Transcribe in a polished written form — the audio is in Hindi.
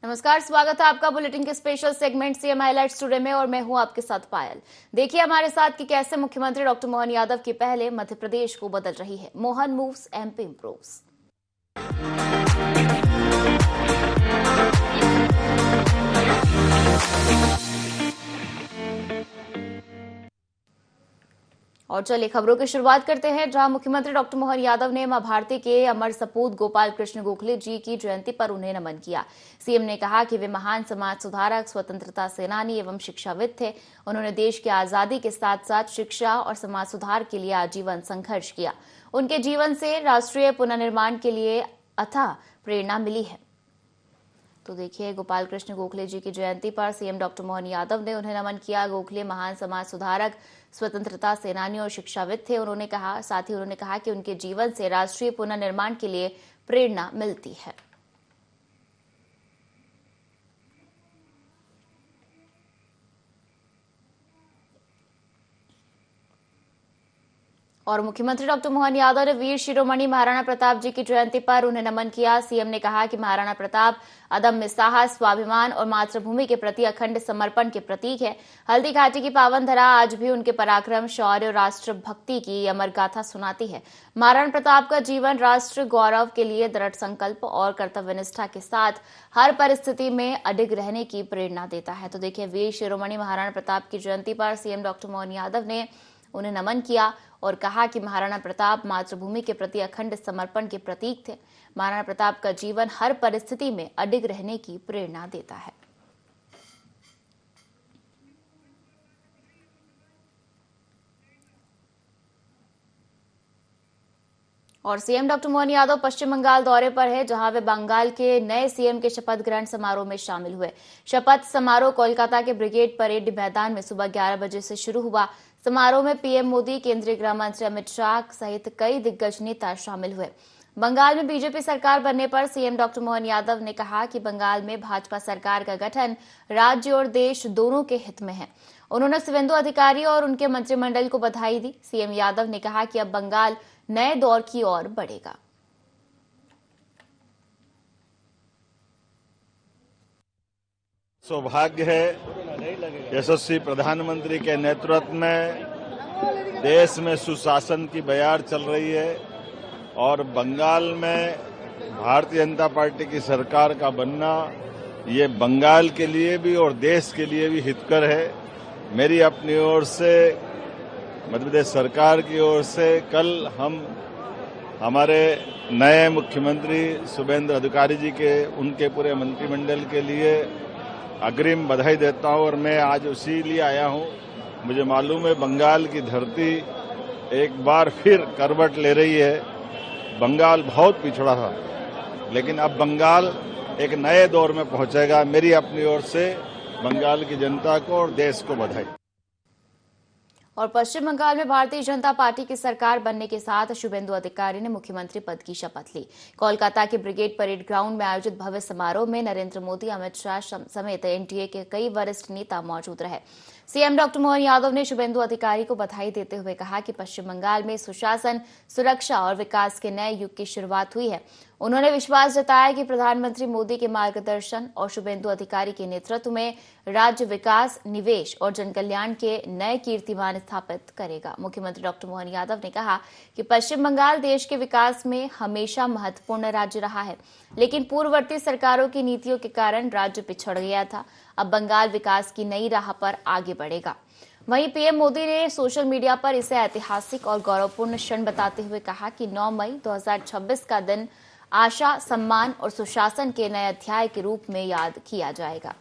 नमस्कार, स्वागत है आपका बुलेटिन के special segment CM highlights today में और मैं हूं आपके साथ पायल। देखिए हमारे साथ कि कैसे मुख्यमंत्री डॉक्टर मोहन यादव की पहले मध्य प्रदेश को बदल रही है। Mohan moves, MP improves. और चलिए खबरों की शुरुआत करते हैं, जहां मुख्यमंत्री डॉक्टर मोहन यादव ने मां भारती के अमर सपूत गोपाल कृष्ण गोखले जी की जयंती पर उन्हें नमन किया। सीएम ने कहा कि वे महान समाज सुधारक, स्वतंत्रता सेनानी एवं शिक्षाविद थे। उन्होंने देश की आजादी के साथ साथ शिक्षा और समाज सुधार के लिए आजीवन संघर्ष किया। उनके जीवन से राष्ट्रीय पुनर्निर्माण के लिए अथाह प्रेरणा मिली है। तो देखिए, गोपाल कृष्ण गोखले जी की जयंती पर सीएम डॉक्टर मोहन यादव ने उन्हें नमन किया। गोखले महान समाज सुधारक, स्वतंत्रता सेनानी और शिक्षाविद थे। उन्होंने कहा कि उनके जीवन से राष्ट्रीय पुनर्निर्माण के लिए प्रेरणा मिलती है। और मुख्यमंत्री डॉक्टर मोहन यादव ने वीर शिरोमणि महाराणा प्रताप जी की जयंती पर उन्हें नमन किया। सीएम ने कहा कि महाराणा प्रताप अदम्य साहस, स्वाभिमान और मातृभूमि के प्रति अखंड समर्पण के प्रतीक है। हल्दी घाटी की पावन धरा आज भी उनके पराक्रम, शौर्य और राष्ट्र भक्ति की अमर गाथा सुनाती है। महाराणा प्रताप का जीवन राष्ट्र गौरव के लिए दृढ़ संकल्प और कर्तव्यनिष्ठा के साथ हर परिस्थिति में अडिग रहने की प्रेरणा देता है। तो देखिए, वीर शिरोमणि महाराणा प्रताप की जयंती पर सीएम डॉक्टर मोहन यादव ने उन्हें नमन किया और कहा कि महाराणा प्रताप मातृभूमि के प्रति अखंड समर्पण के प्रतीक थे। महाराणा प्रताप का जीवन हर परिस्थिति में अडिग रहने की प्रेरणा देता है। और सीएम डॉक्टर मोहन यादव पश्चिम बंगाल दौरे पर है, जहां वे बंगाल के नए सीएम के शपथ ग्रहण समारोह में शामिल हुए। शपथ समारोह कोलकाता के ब्रिगेड परेड मैदान में सुबह 11 बजे से शुरू हुआ। समारोह में पीएम मोदी, केंद्रीय गृह मंत्री अमित शाह सहित कई दिग्गज नेता शामिल हुए। बंगाल में बीजेपी सरकार बनने पर सीएम डॉक्टर मोहन यादव ने कहा कि बंगाल में भाजपा सरकार का गठन राज्य और देश दोनों के हित में है। उन्होंने शुभेंदु अधिकारी और उनके मंत्रिमंडल को बधाई दी। सीएम यादव ने कहा कि अब बंगाल नए दौर की ओर बढ़ेगा। सौभाग्य है यशस्वी प्रधानमंत्री के नेतृत्व में देश में सुशासन की बयार चल रही है और बंगाल में भारतीय जनता पार्टी की सरकार का बनना ये बंगाल के लिए भी और देश के लिए भी हितकर है। मेरी अपनी ओर से, मध्य प्रदेश सरकार की ओर से कल हम हमारे नए मुख्यमंत्री शुभेंदु अधिकारी जी के उनके पूरे मंत्रिमंडल के लिए अग्रिम बधाई देता हूं और मैं आज उसी लिए आया हूं। मुझे मालूम है बंगाल की धरती एक बार फिर करवट ले रही है। बंगाल बहुत पिछड़ा था, लेकिन अब बंगाल एक नए दौर में पहुंचेगा। मेरी अपनी ओर से बंगाल की जनता को और देश को बधाई। और पश्चिम बंगाल में भारतीय जनता पार्टी की सरकार बनने के साथ शुभेंदु अधिकारी ने मुख्यमंत्री पद की शपथ ली। कोलकाता के ब्रिगेड परेड ग्राउंड में आयोजित भव्य समारोह में नरेंद्र मोदी, अमित शाह समेत एनडीए के कई वरिष्ठ नेता मौजूद रहे। सीएम डॉक्टर मोहन यादव ने शुभेंदु अधिकारी को बधाई देते हुए कहा कि पश्चिम बंगाल में सुशासन, सुरक्षा और विकास के नए युग की शुरुआत हुई है। उन्होंने विश्वास जताया कि प्रधानमंत्री मोदी के मार्गदर्शन और शुभेंदु अधिकारी के नेतृत्व में राज्य विकास, निवेश और जनकल्याण के नए कीर्तिमान स्थापित करेगा। मुख्यमंत्री डॉक्टर मोहन यादव ने कहा कि पश्चिम बंगाल देश के विकास में हमेशा महत्वपूर्ण राज्य रहा है, लेकिन पूर्ववर्ती सरकारों की नीतियों के कारण राज्य पिछड़ गया था। अब बंगाल विकास की नई राह पर आगे बढ़ेगा। वहीं पीएम मोदी ने सोशल मीडिया पर इसे ऐतिहासिक और गौरवपूर्ण क्षण बताते हुए कहा कि 9 मई 2026 का दिन आशा, सम्मान और सुशासन के नए अध्याय के रूप में याद किया जाएगा।